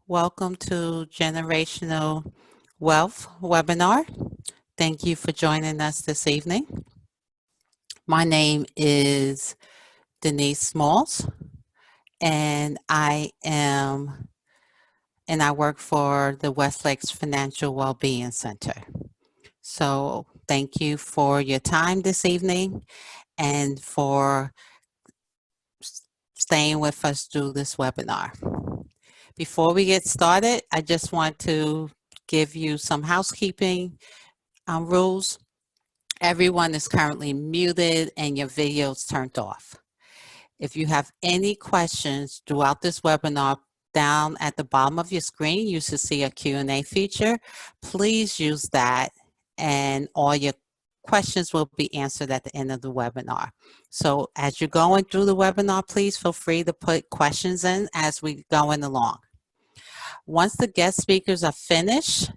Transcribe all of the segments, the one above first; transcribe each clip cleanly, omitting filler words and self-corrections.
Welcome to Generational Wealth webinar. Thank you for joining us this evening. My name is Denise Smalls, and I work for the West Lakes Financial Wellbeing Center. So thank you for your time this evening and for staying with us through this webinar. Before we get started, I just want to give you some housekeeping rules. Everyone is currently muted and your video is turned off. If you have any questions throughout this webinar, down at the bottom of your screen, you should see a Q&A feature. Please use that and all your questions will be answered at the end of the webinar. So as you're going through the webinar, please feel free to put questions in as we going along. Once the guest speakers are finished,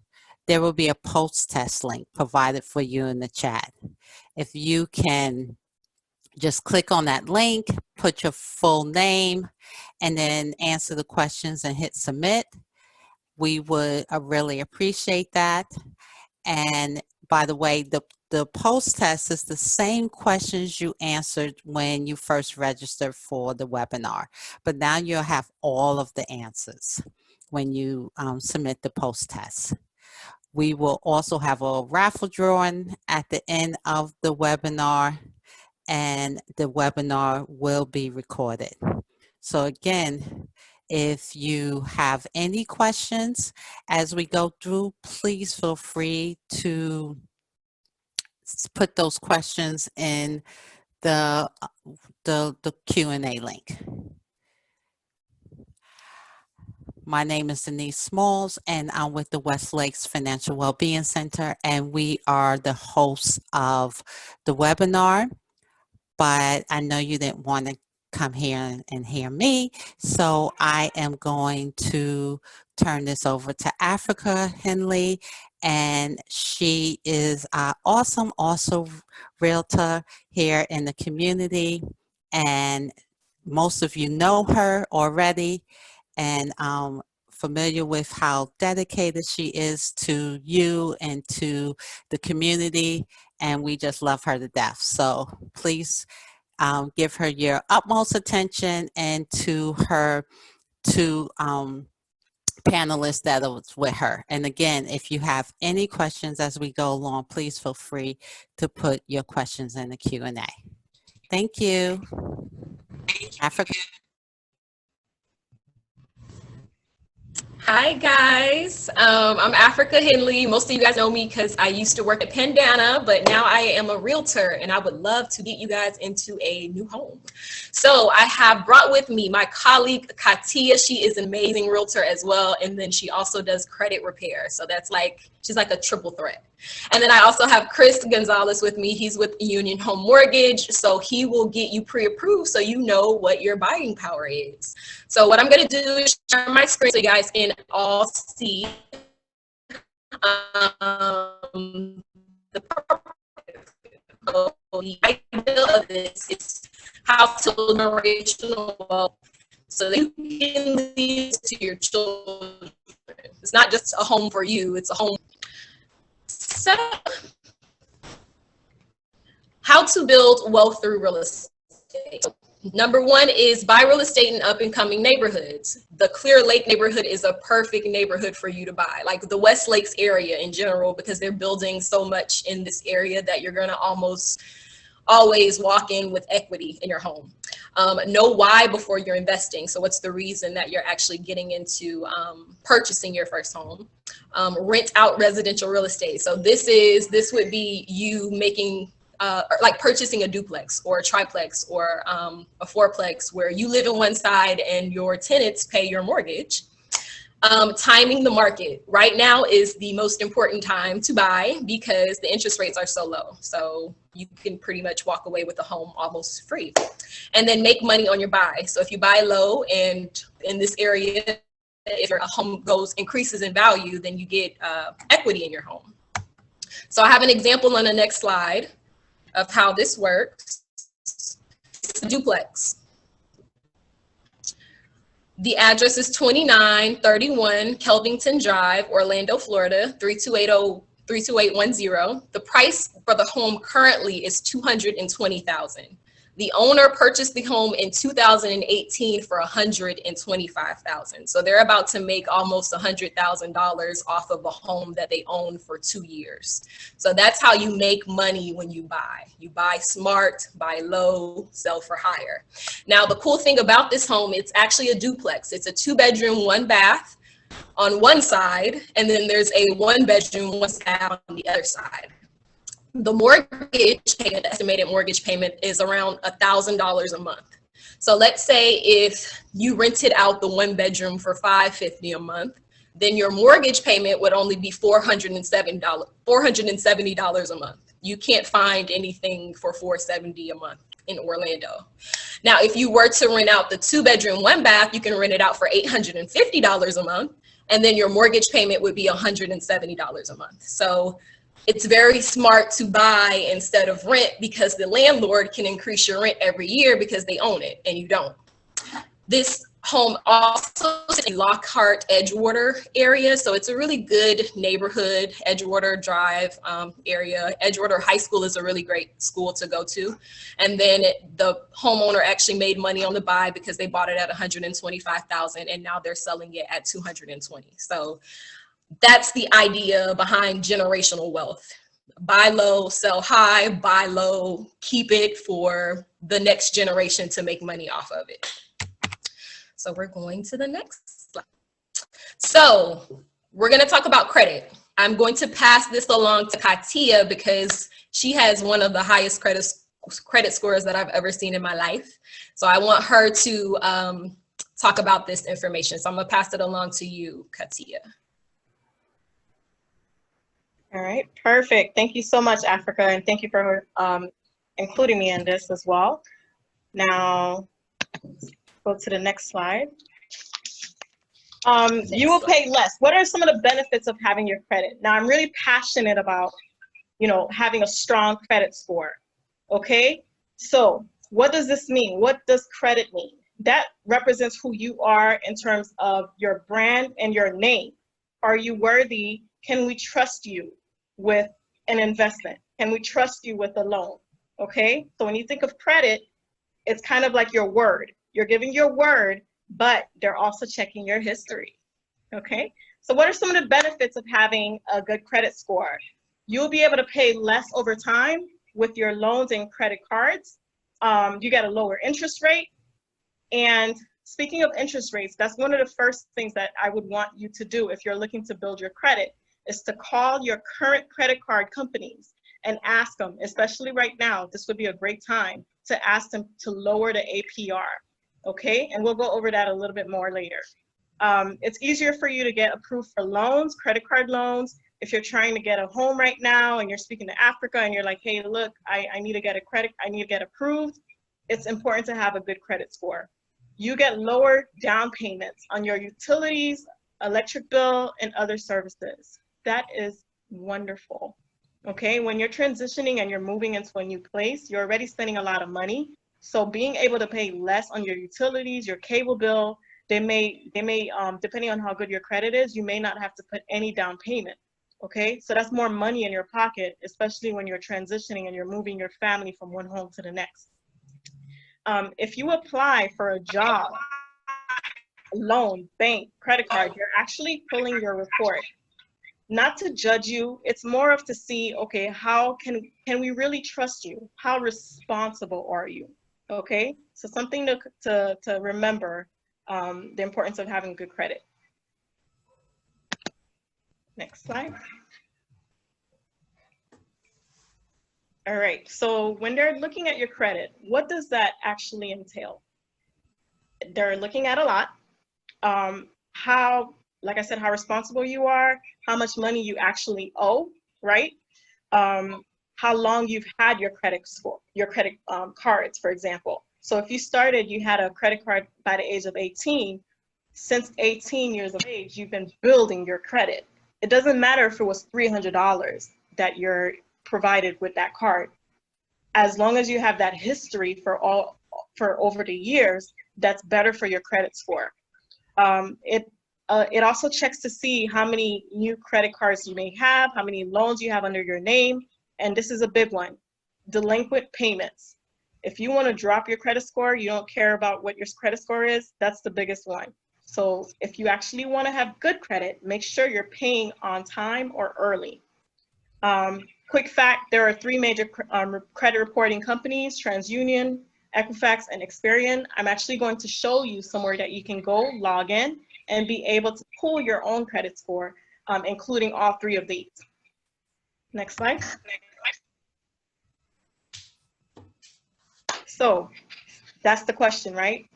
there will be a post-test link provided for you in the chat. If you can just click on that link, put your full name, and then answer the questions and hit submit, we would really appreciate that. And by the way, the post-test is the same questions you answered when you first registered for the webinar, but now you'll have all of the answers when you submit the post-test. We will also have a raffle drawing at the end of the webinar, and the webinar will be recorded. So again, if you have any questions as we go through, please feel free to put those questions in the Q&A link. My name is Denise Smalls, and I'm with the West Lakes Financial Wellbeing Center, and we are the hosts of the webinar. But I know you didn't want to come here and hear me, so I am going to turn this over to Africa Henley, and she is an awesome realtor here in the community, and most of you know her already, and I'm familiar with how dedicated she is to you and to the community, and we just love her to death. So please give her your utmost attention, and to her two panelists that was with her. And again, if you have any questions as we go along, please feel free to put your questions in the Q&A. Thank you. Africa. Hi guys, I'm Africa Henley. Most of you guys know me because I used to work at Pandana, but now I am a realtor and I would love to get you guys into a new home. So I have brought with me my colleague Katia. She is an amazing realtor as well, and then she also does credit repair. So that's like, she's like a triple threat. And then I also have Chris Gonzalez with me. He's with Union Home Mortgage, so he will get you pre-approved so you know what your buying power is. So what I'm going to do is share my screen so you guys can all see the idea of this is how to build generational wealth so that you can leave to your children. It's not just a home for you, it's a home. So, how to build wealth through real estate. Number one is buy real estate in up and coming neighborhoods. The Clear Lake neighborhood is a perfect neighborhood for you to buy, like the West Lakes area in general, because they're building so much in this area that you're going to almost always walk in with equity in your home. Know why before you're investing. So what's the reason that you're actually getting into purchasing your first home? Rent out residential real estate. So this would be you making like purchasing a duplex or a triplex or a fourplex where you live in one side and your tenants pay your mortgage. Timing the market. Right now is the most important time to buy because the interest rates are so low. So you can pretty much walk away with a home almost free. And then make money on your buy. So if you buy low and in this area, if your home increases in value, then you get equity in your home. So I have an example on the next slide of how this works. It's a duplex. The address is 2931 Kelvington Drive, Orlando, Florida, 32810. The price for the home currently is $220,000. The owner purchased the home in 2018 for $125,000. So they're about to make almost $100,000 off of a home that they own for 2 years. So that's how you make money when you buy. You buy smart, buy low, sell for higher. Now, the cool thing about this home, it's actually a duplex. It's a 2-bedroom, 1-bath on one side, and then there's a 1-bedroom, 1-bath on the other side. The mortgage payment, the estimated mortgage payment is around $1,000 a month. So let's say if you rented out the 1-bedroom for $550 a month, then your mortgage payment would only be $470 a month. You can't find anything for $470 a month in Orlando. Now, if you were to rent out the 2-bedroom, 1-bath, you can rent it out for $850 a month, and then your mortgage payment would be $170 a month. So it's very smart to buy instead of rent, because the landlord can increase your rent every year because they own it and you don't. This home also is in Lockhart, Edgewater area. So it's a really good neighborhood, Edgewater Drive area. Edgewater High School is a really great school to go to. And then the homeowner actually made money on the buy because they bought it at $125,000 and now they're selling it at $220,000. So that's the idea behind generational wealth. Buy low, sell high, buy low, keep it for the next generation to make money off of it. So we're going to the next slide. So we're going to talk about credit. I'm going to pass this along to Katia because she has one of the highest credit scores that I've ever seen in my life. So I want her to talk about this information. So I'm going to pass it along to you, Katia. All right, perfect. Thank you so much, Africa, and thank you for including me in this as well. Now, go to the next slide. You will pay less. What are some of the benefits of having your credit? Now, I'm really passionate about, having a strong credit score. Okay, so what does this mean? What does credit mean? That represents who you are in terms of your brand and your name. Are you worthy? Can we trust you with an investment? Can we trust you with a loan? Okay, so when you think of credit, it's kind of like your word. You're giving your word, but they're also checking your history. Okay, so what are some of the benefits of having a good credit score? You'll be able to pay less over time with your loans and credit cards. You get a lower interest rate. And speaking of interest rates, that's one of the first things that I would want you to do if you're looking to build your credit, is to call your current credit card companies and ask them, especially right now, this would be a great time to ask them to lower the APR, okay? And we'll go over that a little bit more later. It's easier for you to get approved for loans, credit card loans. If you're trying to get a home right now and you're speaking to Africa and you're like, hey, look, I need to get I need to get approved, it's important to have a good credit score. You get lower down payments on your utilities, electric bill, and other services. That is wonderful. Okay, when you're transitioning and you're moving into a new place, you're already spending a lot of money. So being able to pay less on your utilities, your cable bill, they may depending on how good your credit is, you may not have to put any down payment. Okay, so that's more money in your pocket, especially when you're transitioning and you're moving your family from one home to the next. If you apply for a job, loan, bank, credit card, you're actually pulling your report. Not to judge you, it's more of to see, okay, how can we really trust you? How responsible are you? Okay, so something to remember, the importance of having good credit. Next slide. All right, so when they're looking at your credit, what does that actually entail? They're looking at a lot. Like I said, how responsible you are, how much money you actually owe, right? How long you've had your credit score, your credit cards, for example. So if you started, you had a credit card by the age of 18, since 18 years of age, you've been building your credit. It doesn't matter if it was $300 that you're provided with that card. As long as you have that history for over the years, that's better for your credit score. It also checks to see how many new credit cards you may have, how many loans you have under your name, and this is a big one, delinquent payments. If you want to drop your credit score, you don't care about what your credit score is, that's the biggest one. So if you actually want to have good credit, make sure you're paying on time or early. Quick fact, there are 3 major credit reporting companies, TransUnion, Equifax, and Experian. I'm actually going to show you somewhere that you can go log in and be able to pull your own credit score, including all 3 of these. Next slide. So that's the question, right?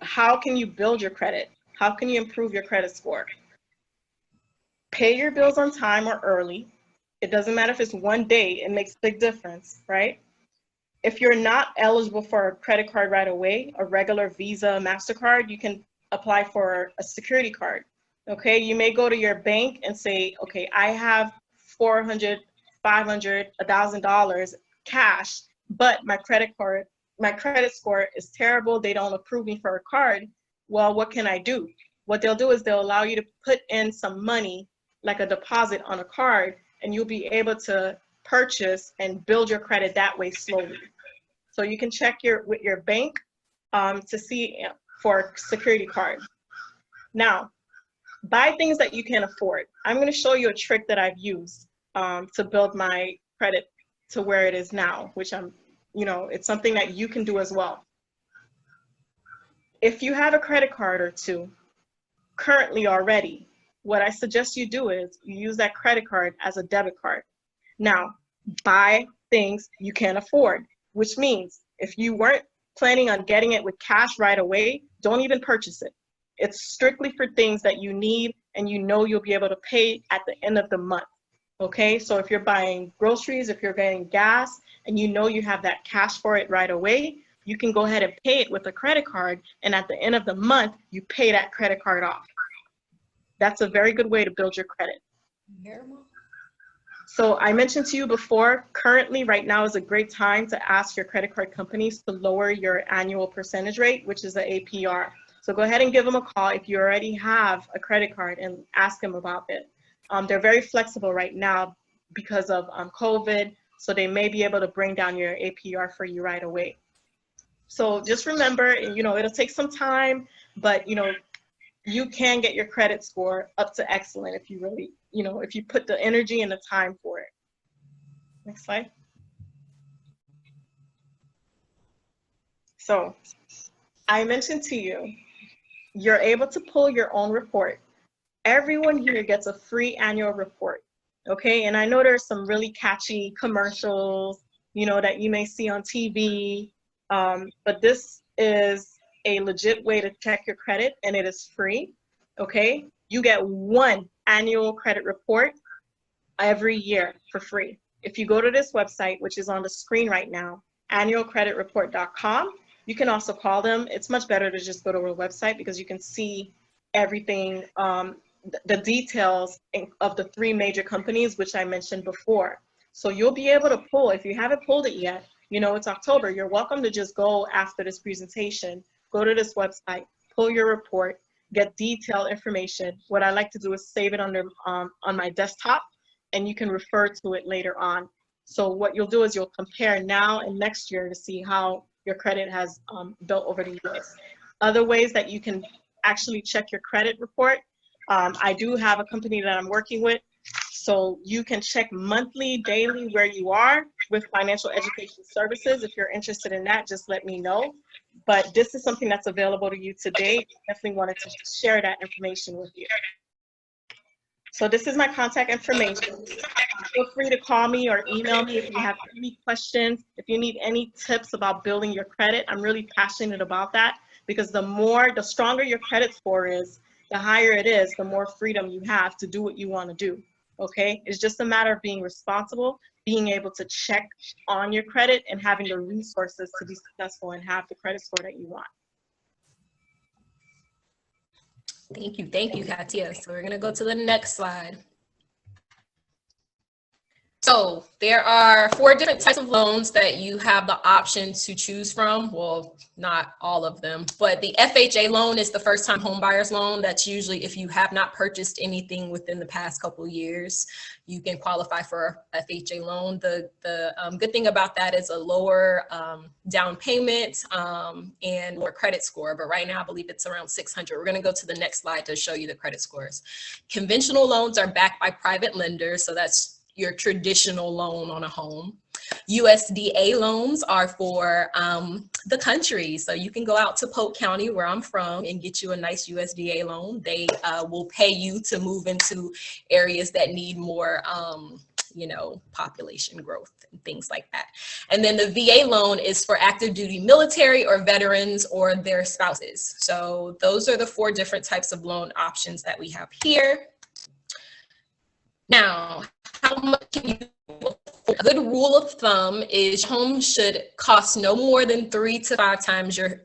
How can you build your credit? How can you improve your credit score? Pay your bills on time or early. It doesn't matter if it's 1 day, it makes a big difference, right? If you're not eligible for a credit card right away, a regular Visa, MasterCard, you can apply for a security card, okay? You may go to your bank and say, okay, I have $400, $500, $1,000 cash, but my credit score is terrible. They don't approve me for a card. Well, what can I do? What they'll do is they'll allow you to put in some money, like a deposit on a card, and you'll be able to purchase and build your credit that way slowly. So you can check with your bank to see for security card. Now, buy things that you can afford. I'm going to show you a trick that I've used to build my credit to where it is now, which it's something that you can do as well. If you have a credit card or 2 currently already, what I suggest you do is you use that credit card as a debit card. Now, buy things you can afford, which means if you weren't planning on getting it with cash right away, don't even purchase it. It's strictly for things that you need and you know you'll be able to pay at the end of the month. Okay, so if you're buying groceries, if you're getting gas, and you know you have that cash for it right away, you can go ahead and pay it with a credit card, and at the end of the month, you pay that credit card off. That's a very good way to build your credit. So I mentioned to you before, currently right now is a great time to ask your credit card companies to lower your annual percentage rate, which is the APR. So go ahead and give them a call if you already have a credit card and ask them about it. They're very flexible right now because of COVID, so they may be able to bring down your APR for you right away. So just remember, it'll take some time, but you can get your credit score up to excellent if you really, if you put the energy and the time for it. Next slide. So I mentioned to you, you're able to pull your own report. Everyone here gets a free annual report, okay? And I know there's some really catchy commercials, that you may see on TV, but this is a legit way to check your credit, and it is free, okay? You get 1 annual credit report every year for free. If you go to this website, which is on the screen right now, annualcreditreport.com, you can also call them. It's much better to just go to a website because you can see everything, the details of the 3 major companies, which I mentioned before. So you'll be able to pull, if you haven't pulled it yet, it's October, you're welcome to just go after this presentation, go to this website, pull your report, get detailed information. What I like to do is save it on my desktop, and you can refer to it later on. So what you'll do is you'll compare now and next year to see how your credit has built over the years. Other ways that you can actually check your credit report, I do have a company that I'm working with, so you can check monthly, daily where you are with financial education services. If you're interested in that, just let me know. But this is something that's available to you today. Definitely wanted to share that information with you. So this is my contact information. Feel free to call me or email me if you have any questions, if you need any tips about building your credit. I'm really passionate about that because the stronger your credit score is, the higher it is, the more freedom you have to do what you want to do, okay? It's just a matter of being responsible, being able to check on your credit, and having the resources to be successful and have the credit score that you want. Thank you, Katia. So we're gonna go to the next slide. So there are 4 different types of loans that you have the option to choose from. Well, not all of them, but the FHA loan is the first time home buyer's loan. That's usually if you have not purchased anything within the past couple of years, you can qualify for a FHA loan. The good thing about that is a lower down payment and lower credit score. But right now, I believe it's around 600. We're going to go to the next slide to show you the credit scores. Conventional loans are backed by private lenders. So that's your traditional loan on a home. USDA loans are for the country. So you can go out to Polk County, where I'm from, and get you a nice USDA loan. They will pay you to move into areas that need more, you know, population growth and things like that. And then the VA loan is for active duty military or veterans or their spouses. So those are the 4 different types of loan options that we have here. Now, how much can you afford? A good rule of thumb is home should cost no more than 3 to 5 times your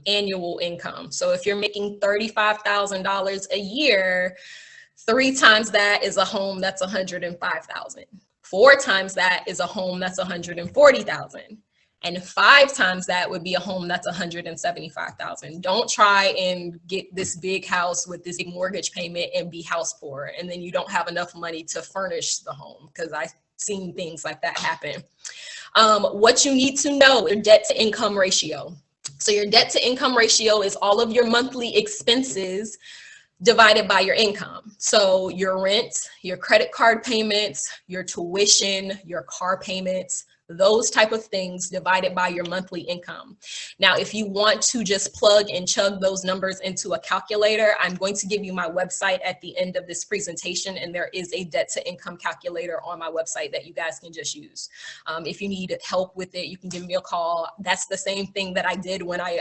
annual income. So if you're making $35,000 a year, 3 times that is a home that's $105,000. 4 times that is a home that's $140,000. And 5 times that would be a home that's $175,000. Don't try and get this big house with this big mortgage payment and be house poor, and then you don't have enough money to furnish the home, because I've seen things like that happen. What you need to know, your debt to income ratio. So your debt to income ratio is all of your monthly expenses divided by your income. So your rent, your credit card payments, your tuition, your car payments, those type of things divided by your monthly income. Now, if you want to just plug and chug those numbers into a calculator, I'm going to give you my website at the end of this presentation, and there is a debt to income calculator on my website that you guys can just use. If you need help with it, you can give me a call. That's the same thing that I did when I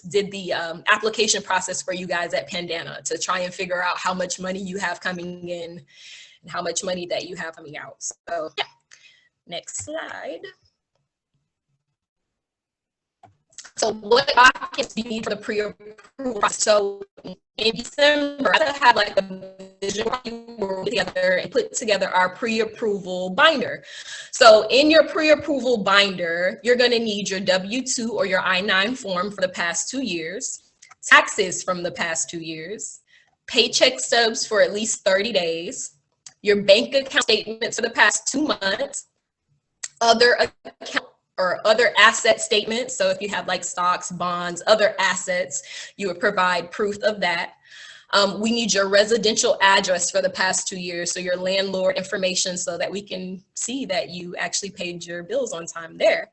did the application process for you guys at Pandana, to try and figure out how much money you have coming in and how much money that you have coming out. So yeah. Next slide. So what documents do you need for the pre-approval process? So in December, I had like a vision together and put together our pre-approval binder. So in your pre-approval binder, you're going to need your W-2 or your I-9 form for the past 2 years, taxes from the past 2 years, paycheck stubs for at least 30 days, your bank account statements for the past 2 months, other account or other asset statements. So if you have like stocks, bonds, other assets, you would provide proof of that. We need your residential address for the past 2 years. So your landlord information, so that we can see that you actually paid your bills on time there.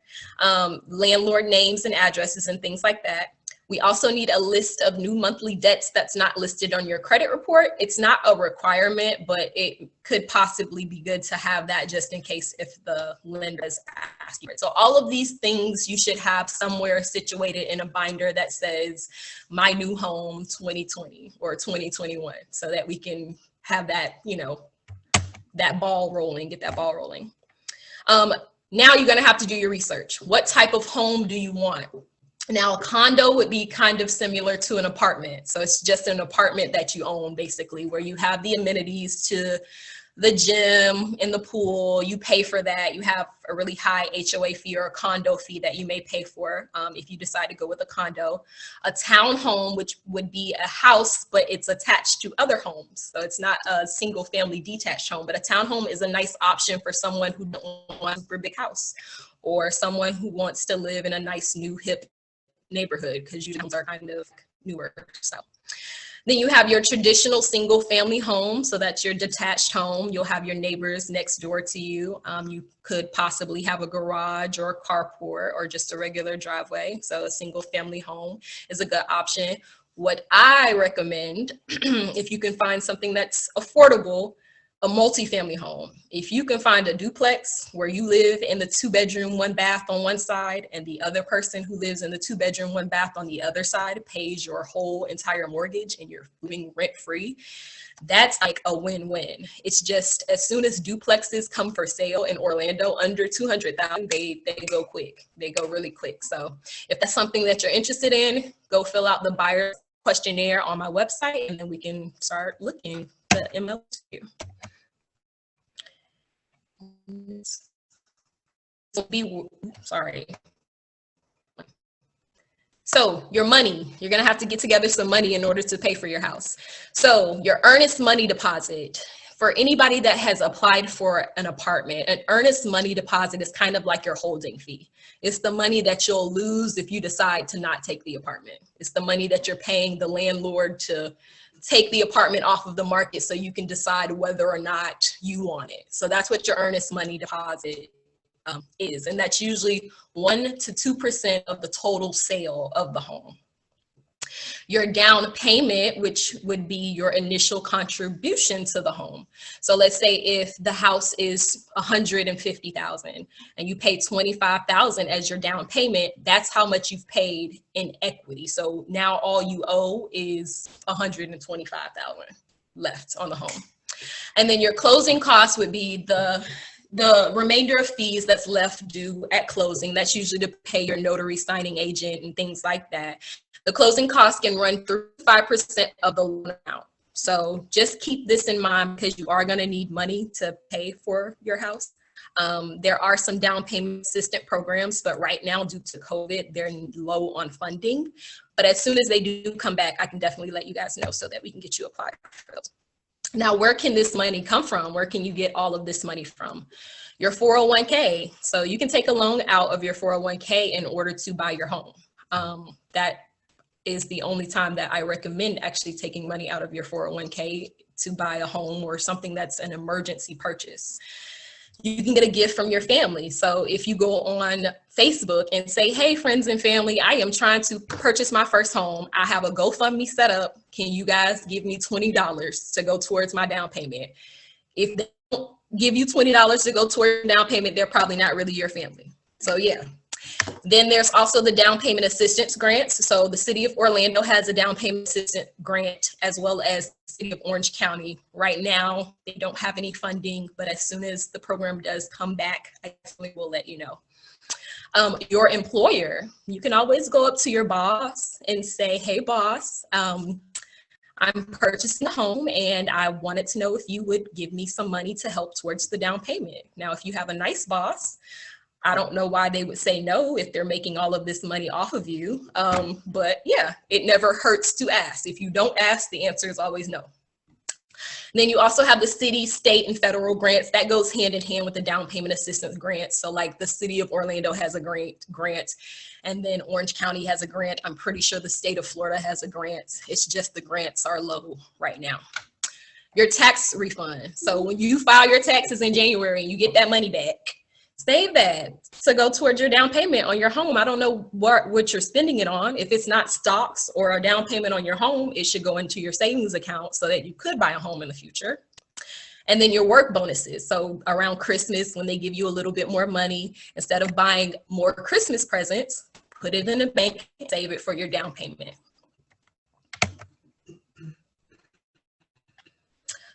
Landlord names and addresses and things like that. We also need a list of new monthly debts that's not listed on your credit report. It's not a requirement, but it could possibly be good to have that just in case if the lender is asking for it. So all of these things you should have somewhere situated in a binder that says my new home 2020 or 2021, so that we can have that, you know, that ball rolling, get that ball rolling. Now you're gonna have to do your research. What type of home do you want? Now, a condo would be kind of similar to an apartment. So it's just an apartment that you own, basically, where you have the amenities to the gym and the pool. You pay for that. You have a really high HOA fee or a condo fee that you may pay for if you decide to go with a condo. A townhome, which would be a house, but it's attached to other homes. So it's not a single family detached home, but a townhome is a nice option for someone who don't want a super big house, or someone who wants to live in a nice new hip neighborhood, because usually homes are kind of newer. So then you have your traditional single family home. So that's your detached home. You'll have your neighbors next door to you. You could possibly have a garage or a carport or just a regular driveway. So a single family home is a good option. What I recommend, if you can find something that's affordable, a multi-family home. If you can find a duplex where you live in the 2-bedroom, 1-bath on one side, and the other person who lives in the 2-bedroom, 1-bath on the other side pays your whole entire mortgage and you're living rent-free, that's like a win-win. It's just, as soon as duplexes come for sale in Orlando under 200,000, they go quick. They go really quick. So if that's something that you're interested in, go fill out the buyer questionnaire on my website, and then we can start looking at the MLS to you. sorry. So your money, you're gonna have to get together some money in order to pay for your house. So your earnest money deposit, for anybody that has applied for an apartment, an earnest money deposit is kind of like your holding fee. It's the money that you'll lose if you decide to not take the apartment. It's the money that you're paying the landlord to take the apartment off of the market so you can decide whether or not you want it. So that's what your earnest money deposit is. And that's usually 1 to 2% of the total sale of the home. Your down payment, which would be your initial contribution to the home. So let's say if the house is $150,000 and you pay $25,000 as your down payment, that's how much you've paid in equity. So now all you owe is $125,000 left on the home. And then your closing costs would be the remainder of fees that's left due at closing. That's usually to pay your notary signing agent and things like that. The closing costs can run through 5% of the loan amount. So just keep this in mind because you are going to need money to pay for your house. There are some down payment assistance programs, but right now due to COVID, they're low on funding. But as soon as they do come back, I can definitely let you guys know so that we can get you applied for those. Now, where can this money come from? Where can you get all of this money from? Your 401k. So you can take a loan out of your 401k in order to buy your home. That is the only time that I recommend actually taking money out of your 401k to buy a home or something that's an emergency purchase. You can get a gift from your family. So if you go on Facebook and say, hey, friends and family, I am trying to purchase my first home. I have a GoFundMe set up. Can you guys give me $20 to go towards my down payment? If they don't give you $20 to go towards down payment, they're probably not really your family. So yeah. Then there's also the down payment assistance grants. So the city of Orlando has a down payment assistance grant, as well as the city of Orange County. Right now, they don't have any funding, but as soon as the program does come back, I definitely will let you know. Your employer, you can always go up to your boss and say, hey boss, I'm purchasing a home and I wanted to know if you would give me some money to help towards the down payment. Now, if you have a nice boss, I don't know why they would say no if they're making all of this money off of you. But yeah, it never hurts to ask. If you don't ask, the answer is always no. And then you also have the city, state, and federal grants. That goes hand in hand with the down payment assistance grants. So like the city of Orlando has a grant, and then Orange County has a grant. I'm pretty sure the state of Florida has a grant. It's just the grants are low right now. Your tax refund. So when you file your taxes in January and you get that money back, save that to go towards your down payment on your home. I don't know what you're spending it on. If it's not stocks or a down payment on your home, it should go into your savings account so that you could buy a home in the future. And then your work bonuses. So around Christmas, when they give you a little bit more money, instead of buying more Christmas presents, put it in the bank, save it for your down payment.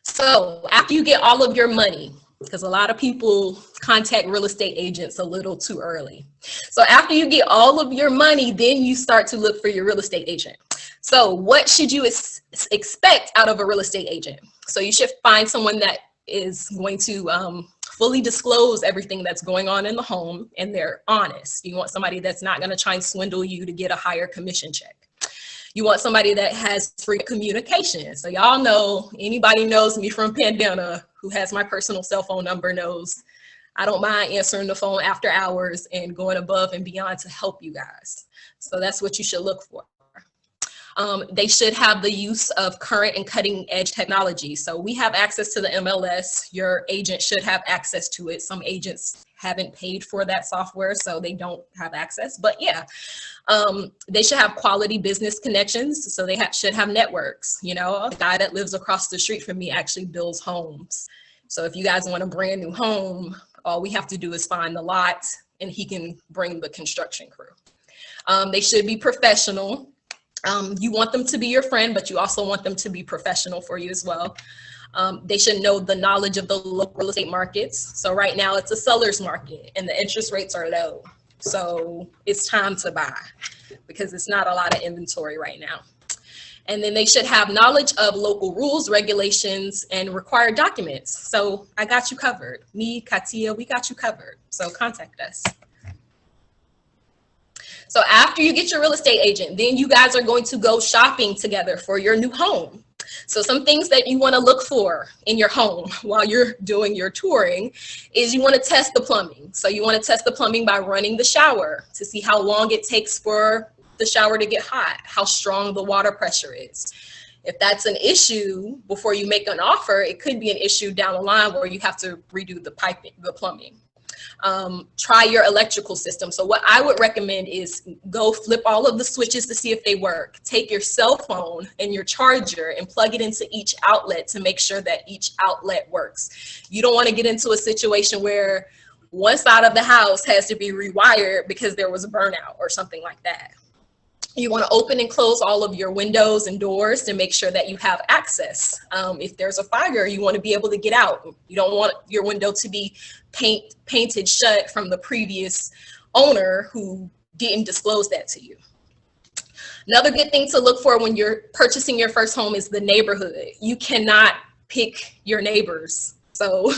So after you get all of your money, because a lot of people contact real estate agents a little too early. So after you get all of your money, then you start to look for your real estate agent. So what should you expect out of a real estate agent? So you should find someone that is going to fully disclose everything that's going on in the home, and they're honest. You want somebody that's not going to try and swindle you to get a higher commission check. You want somebody that has free communication. So y'all know, anybody knows me from Pandana who has my personal cell phone number knows I don't mind answering the phone after hours and going above and beyond to help you guys. So that's what you should look for. They should have the use of current and cutting edge technology. So we have access to the MLS. Your agent should have access to it. Some agents haven't paid for that software, so they don't have access. But yeah, they should have quality business connections. So they should have networks. You know, a guy that lives across the street from me actually builds homes. So if you guys want a brand new home, all we have to do is find the lot and he can bring the construction crew. They should be professional. You want them to be your friend, but you also want them to be professional for you as well. They should know the knowledge of the local real estate markets. So right now it's a seller's market and the interest rates are low. So it's time to buy because it's not a lot of inventory right now. And then they should have knowledge of local rules, regulations, and required documents. So I got you covered. Me, Katia, we got you covered. So contact us. So after you get your real estate agent, then you guys are going to go shopping together for your new home. So some things that you want to look for in your home while you're doing your touring is you want to test the plumbing. So you want to test the plumbing by running the shower to see how long it takes for the shower to get hot, how strong the water pressure is. If that's an issue before you make an offer, it could be an issue down the line where you have to redo the piping, the plumbing. Try your electrical system. So what I would recommend is go flip all of the switches to see if they work. Take your cell phone and your charger and plug it into each outlet to make sure that each outlet works. You don't want to get into a situation where one side of the house has to be rewired because there was a burnout or something like that. You want to open and close all of your windows and doors to make sure that you have access. If there's a fire, you want to be able to get out. You don't want your window to be painted shut from the previous owner who didn't disclose that to you. Another good thing to look for when you're purchasing your first home is the neighborhood. You cannot pick your neighbors. So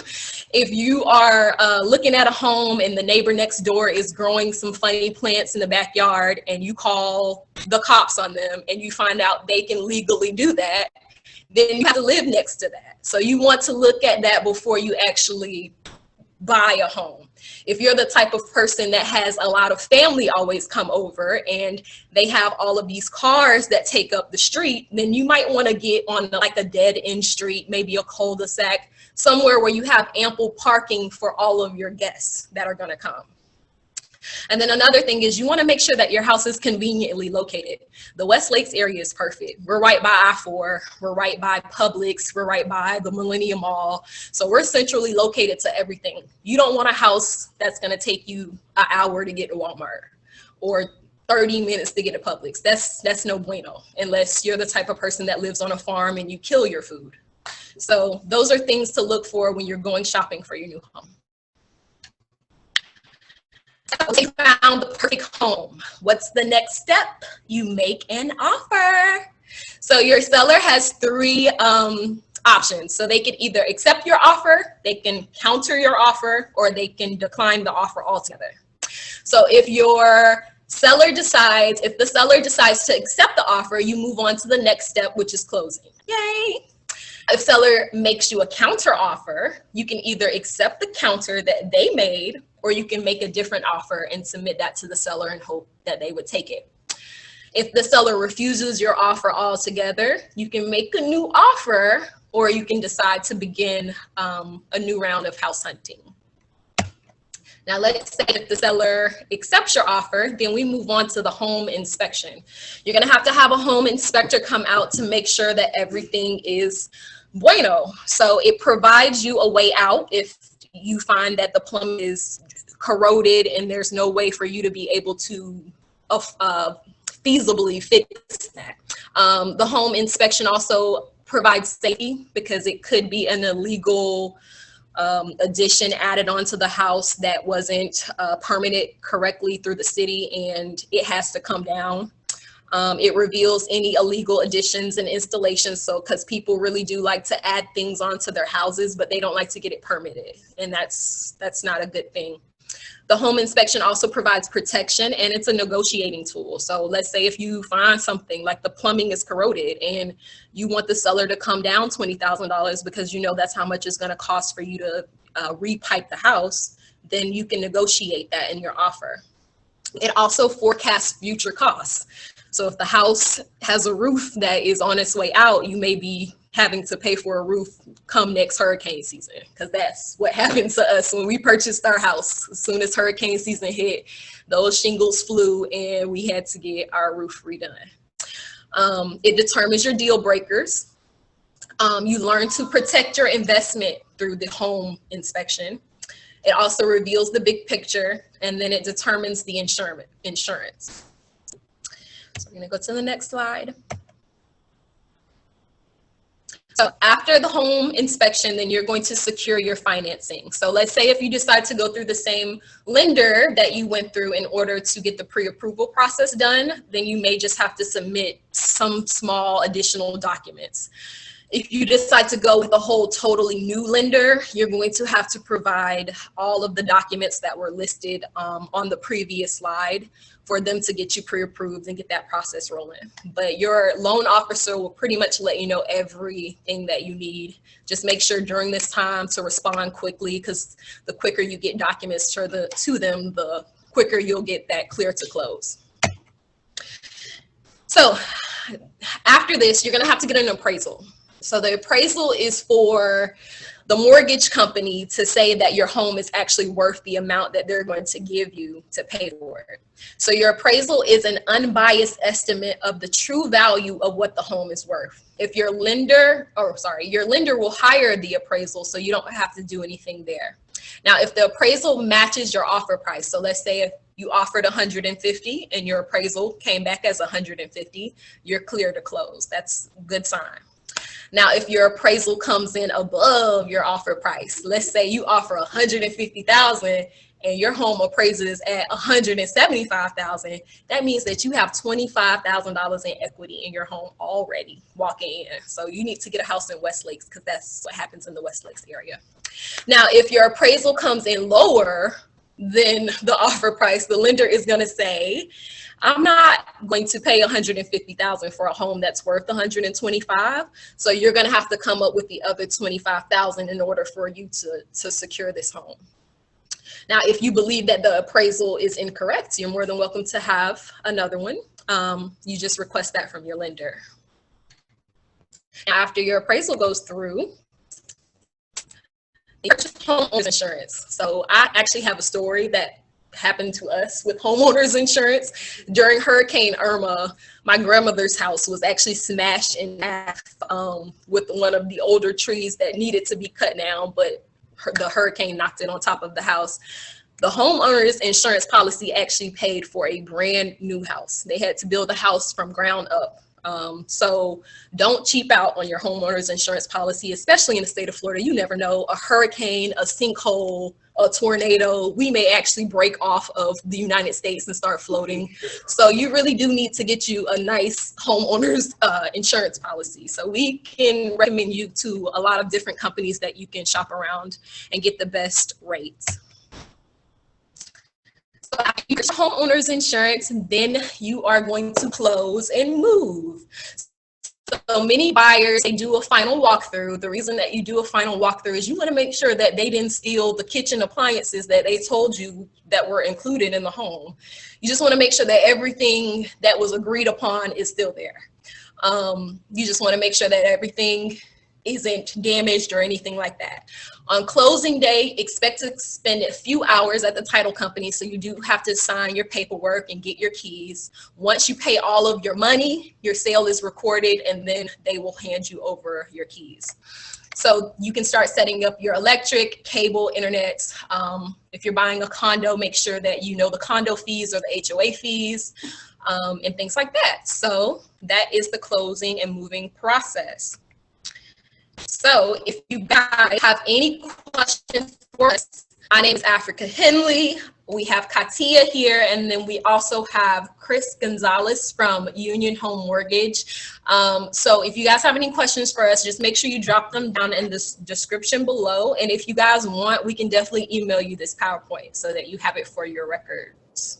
if you are looking at a home and the neighbor next door is growing some funny plants in the backyard and you call the cops on them and you find out they can legally do that, then you have to live next to that. So you want to look at that before you actually buy a home. If you're the type of person that has a lot of family always come over and they have all of these cars that take up the street, then you might want to get on like a dead end street, maybe a cul-de-sac, somewhere where you have ample parking for all of your guests that are going to come. And then another thing is you want to make sure that your house is conveniently located. The West Lakes area is perfect. We're right by I-4, we're right by Publix, we're right by the Millennium Mall. So we're centrally located to everything. You don't want a house that's going to take you an hour to get to Walmart or 30 minutes to get to Publix. That's no bueno, unless you're the type of person that lives on a farm and you kill your food. So those are things to look for when you're going shopping for your new home. So they found the perfect home. What's the next step? You make an offer. So your seller has three options. So they can either accept your offer, they can counter your offer, or they can decline the offer altogether. So if the seller decides to accept the offer, you move on to the next step, which is closing. Yay! If seller makes you a counter offer, you can either accept the counter that they made, or you can make a different offer and submit that to the seller and hope that they would take it. If the seller refuses your offer altogether, you can make a new offer, or you can decide to begin a new round of house hunting. Now, let's say if the seller accepts your offer, then we move on to the home inspection. You're gonna have to have a home inspector come out to make sure that everything is bueno. So it provides you a way out if you find that the plumbing is corroded and there's no way for you to be able to feasibly fix that. The home inspection also provides safety because it could be an illegal addition added onto the house that wasn't permitted correctly through the city, and it has to come down. It reveals any illegal additions and installations, so because people really do like to add things onto their houses, but they don't like to get it permitted, and that's not a good thing. The home inspection also provides protection, and it's a negotiating tool. So let's say if you find something like the plumbing is corroded and you want the seller to come down $20,000 because you know that's how much it's going to cost for you to repipe the house, then you can negotiate that in your offer. It also forecasts future costs. So if the house has a roof that is on its way out, you may be having to pay for a roof come next hurricane season, because that's what happened to us when we purchased our house. As soon as hurricane season hit, those shingles flew and we had to get our roof redone. It determines your deal breakers. You learn to protect your investment through the home inspection. It also reveals the big picture, and then it determines the insurance. So I'm gonna go to the next slide. So after the home inspection, then you're going to secure your financing. So let's say if you decide to go through the same lender that you went through in order to get the pre-approval process done, then you may just have to submit some small additional documents. If you decide to go with a whole totally new lender, you're going to have to provide all of the documents that were listed on the previous slide for them to get you pre-approved and get that process rolling. But your loan officer will pretty much let you know everything that you need. Just make sure during this time to respond quickly, because the quicker you get documents to them, the quicker you'll get that clear to close. So after this, you're gonna have to get an appraisal. So the appraisal is for the mortgage company to say that your home is actually worth the amount that they're going to give you to pay for it. So your appraisal is an unbiased estimate of the true value of what the home is worth. If your lender, your lender will hire the appraisal, so you don't have to do anything there. Now, if the appraisal matches your offer price, so let's say if you offered 150 and your appraisal came back as 150, you're clear to close. That's a good sign. Now, if your appraisal comes in above your offer price, let's say you offer 150,000 and your home appraises at 175,000, that means that you have $25,000 in equity in your home already walking in. So you need to get a house in West Lakes, because that's what happens in the West Lakes area. Now, if your appraisal comes in lower than the offer price, the lender is going to say, I'm not going to pay 150,000 for a home that's worth 125. So you're going to have to come up with the other 25,000 in order for you to secure this home. Now, if you believe that the appraisal is incorrect, you're more than welcome to have another one. You just request that from your lender. After your appraisal goes through, you purchase homeowners insurance. So I actually have a story that happened to us with homeowners insurance. During Hurricane Irma, my grandmother's house was actually smashed in half with one of the older trees that needed to be cut down, but the hurricane knocked it on top of the house. The homeowners insurance policy actually paid for a brand new house. They had to build a house from ground up. So don't cheap out on your homeowners insurance policy, especially in the state of Florida. You never know, a hurricane, a sinkhole, a tornado, we may actually break off of the United States and start floating. So you really do need to get you a nice homeowners insurance policy. So we can recommend you to a lot of different companies that you can shop around and get the best rates. So after you get your homeowners insurance, then you are going to close and move. So many buyers, they do a final walkthrough. The reason that you do a final walkthrough is you want to make sure that they didn't steal the kitchen appliances that they told you that were included in the home. You just want to make sure that everything that was agreed upon is still there. You just want to make sure that everything isn't damaged or anything like that. On closing day, expect to spend a few hours at the title company, so you do have to sign your paperwork and get your keys. Once you pay all of your money, your sale is recorded, and then they will hand you over your keys. So you can start setting up your electric, cable, internet. If you're buying a condo, make sure that you know the condo fees or the HOA fees, and things like that. So that is the closing and moving process. So if you guys have any questions for us, my name is Africa Henley. We have Katia here, and then we also have Chris Gonzalez from Union Home Mortgage. So if you guys have any questions for us, just make sure you drop them down in the description below. And if you guys want, we can definitely email you this PowerPoint so that you have it for your records.